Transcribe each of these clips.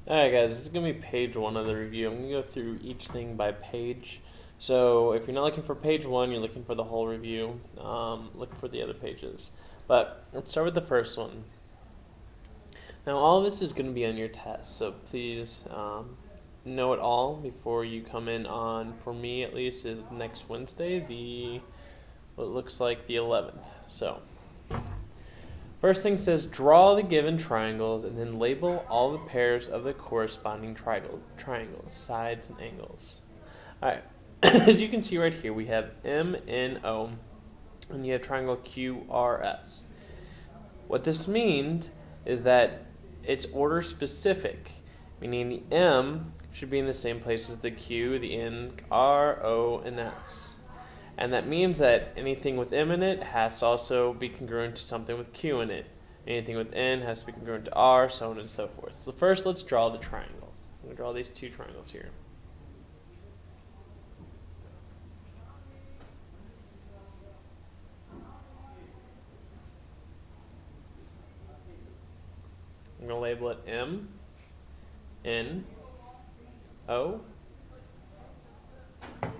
Alright guys, this is going to be page 1 of the review. I'm going to go through each thing by page. So if you're not looking for page 1, you're looking for the whole review. Look for the other pages. But let's start with the first one. Now all of this is going to be on your test, so please know it all before you come in on, for me at least, is next Wednesday, what looks like the 11th. So first thing says, draw the given triangles and then label all the pairs of the corresponding triangles, sides, and angles. Alright, as you can see right here, we have MNO, and you have triangle QRS. What this means is that it's order specific, meaning the M should be in the same place as the Q, the N, R, O, and S. And that means that anything with M in it has to also be congruent to something with Q in it. Anything with N has to be congruent to R, so on and so forth. So first, let's draw the triangles. I'm going to draw these two triangles here. I'm going to label it M, N, O, and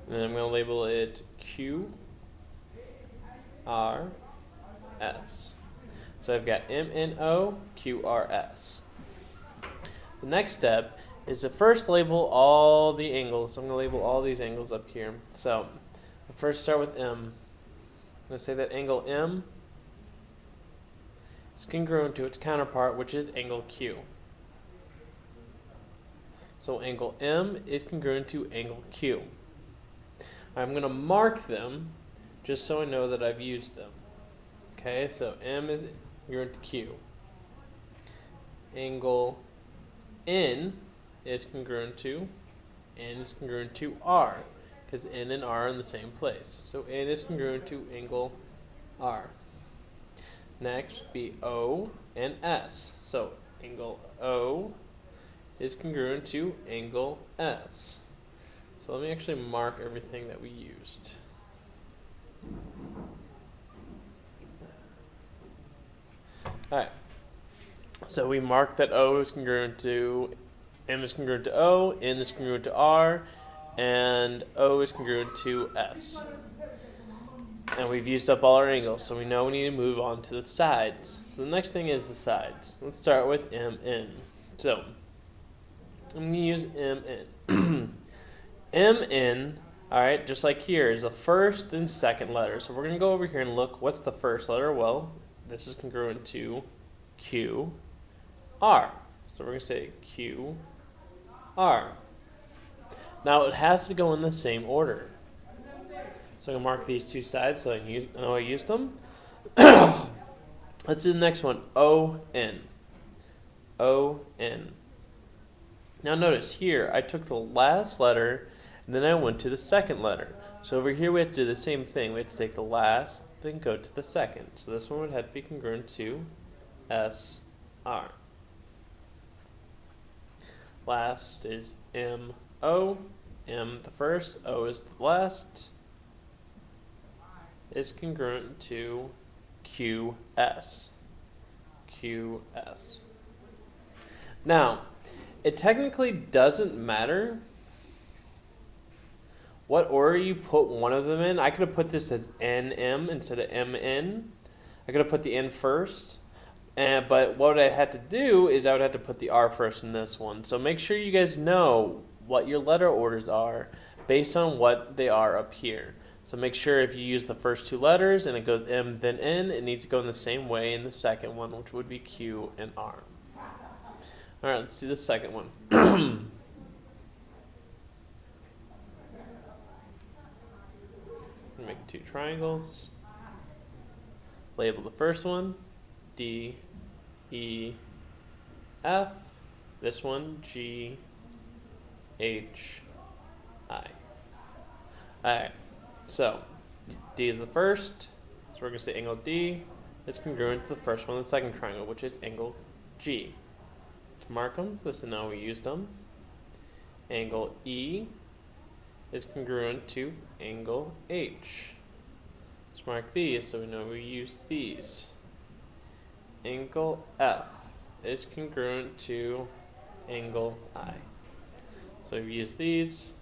then I'm going to label it Q, R, S. So I've got M, N, O, Q, R, S. The next step is to first label all the angles. So I'm going to label all these angles up here. So I'll first start with M. I'm going to say that angle M is congruent to its counterpart, which is angle Q. So angle M is congruent to angle Q. I'm going to mark them just so I know that I've used them. Okay, so M is congruent to Q. Angle N is congruent to R, because N and R are in the same place. So N is congruent to angle R. Next would be O and S. So angle O is congruent to angle S. So let me actually mark everything that we used. Alright, so we marked that O is congruent to, M is congruent to O, N is congruent to R, and O is congruent to S. And we've used up all our angles, so we know we need to move on to the sides. So the next thing is the sides. Let's start with MN. So I'm going to use MN. MN, alright, just like here, is the first and second letter. So we're going to go over here and look, what's the first letter? Well, this is congruent to Q, R. So we're going to say Q, R. Now it has to go in the same order. So I'm going to mark these two sides so I know I used them. Let's do the next one, O-N. O-N. Now notice here, I took the last letter and then I went to the second letter. So over here we have to do the same thing. We have to take the last, then go to the second. So this one would have to be congruent to S-R. Last is M-O. M the first, O is the last. Is congruent to QS. QS. Now, it technically doesn't matter what order you put one of them in. I could have put this as NM instead of MN. I could have put the N first. But what I had to do is I would have to put the R first in this one. So make sure you guys know what your letter orders are based on what they are up here. So make sure if you use the first two letters and it goes M then N, it needs to go in the same way in the second one, which would be Q and R. Alright, let's do the second one. Make two triangles. Label the first one D, E, F. This one G, H, I. Alright. So, D is the first, so we're going to say angle D is congruent to the first one, the second triangle, which is angle G. To mark them, so now we used them. Angle E is congruent to angle H. Let's mark these so we know we use these. angle F is congruent to angle I. So we use these.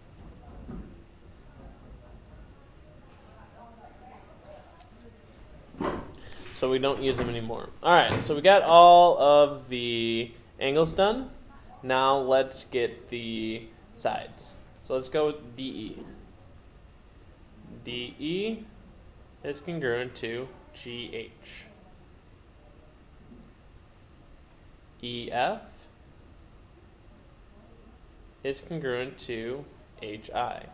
So we don't use them anymore. Alright, so we got all of the angles done. Now let's get the sides. So let's go with DE. DE is congruent to GH. EF is congruent to HI.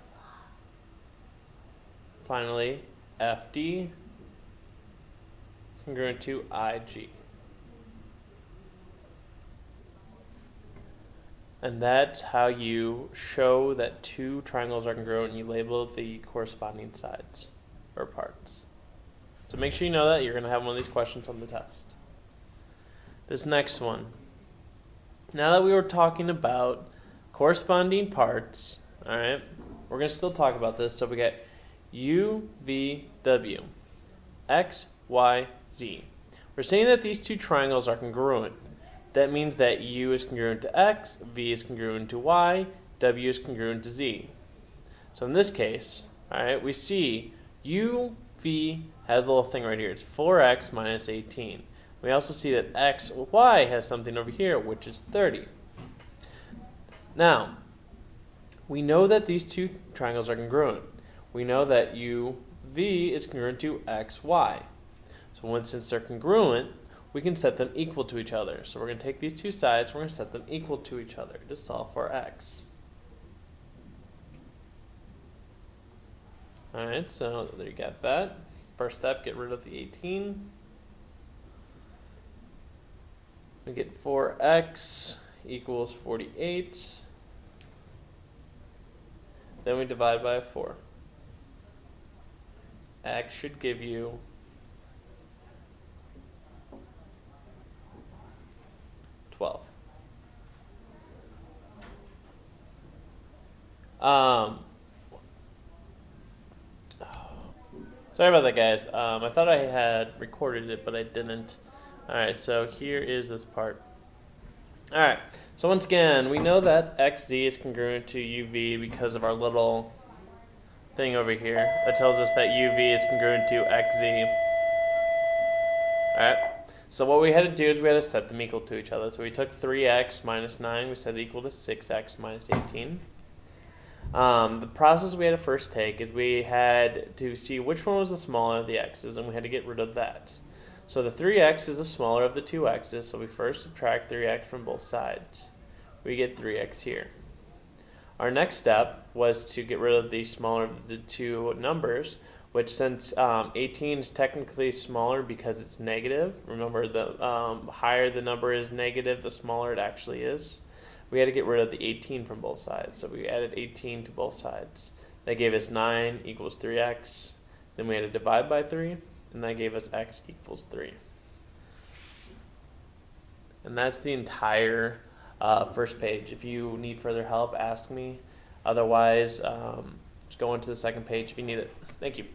Finally, FD congruent to IG. And that's how you show that two triangles are congruent and you label the corresponding sides or parts. So make sure you know that. You're going to have one of these questions on the test. This next one. Now that we were talking about corresponding parts, alright, we're going to still talk about this. So we got U, V, W, X, Y, Z. We're saying that these two triangles are congruent. That means that U is congruent to X, V is congruent to Y, W is congruent to Z. So in this case, alright, we see U, V has a little thing right here. It's 4X minus 18. We also see that X, Y has something over here, which is 30. Now, we know that these two triangles are congruent. We know that U, V is congruent to X, Y. So since they're congruent, we can set them equal to each other. So we're going to take these two sides, we're going to set them equal to each other to solve for X. Alright, so there you got that. First step, get rid of the 18. We get 4x equals 48. Then we divide by 4. X should give you 12. Sorry about that, guys. I thought I had recorded it, but I didn't. Alright, so here is this part. Alright, so once again, we know that XZ is congruent to UV because of our little thing over here that tells us that UV is congruent to XZ. Alright, so what we had to do is we had to set them equal to each other. So we took 3x minus 9, we set it equal to 6x minus 18. The process we had to first take is we had to see which one was the smaller of the x's, and we had to get rid of that. So the 3x is the smaller of the two x's, so we first subtract 3x from both sides. We get 3x here. Our next step was to get rid of the smaller of the two numbers, which since 18 is technically smaller because it's negative. Remember, the higher the number is negative, the smaller it actually is. We had to get rid of the 18 from both sides, so we added 18 to both sides. That gave us 9 equals 3x. Then we had to divide by 3. And that gave us x equals 3. And that's the entire first page. If you need further help, ask me. Otherwise, just go into the second page if you need it. Thank you.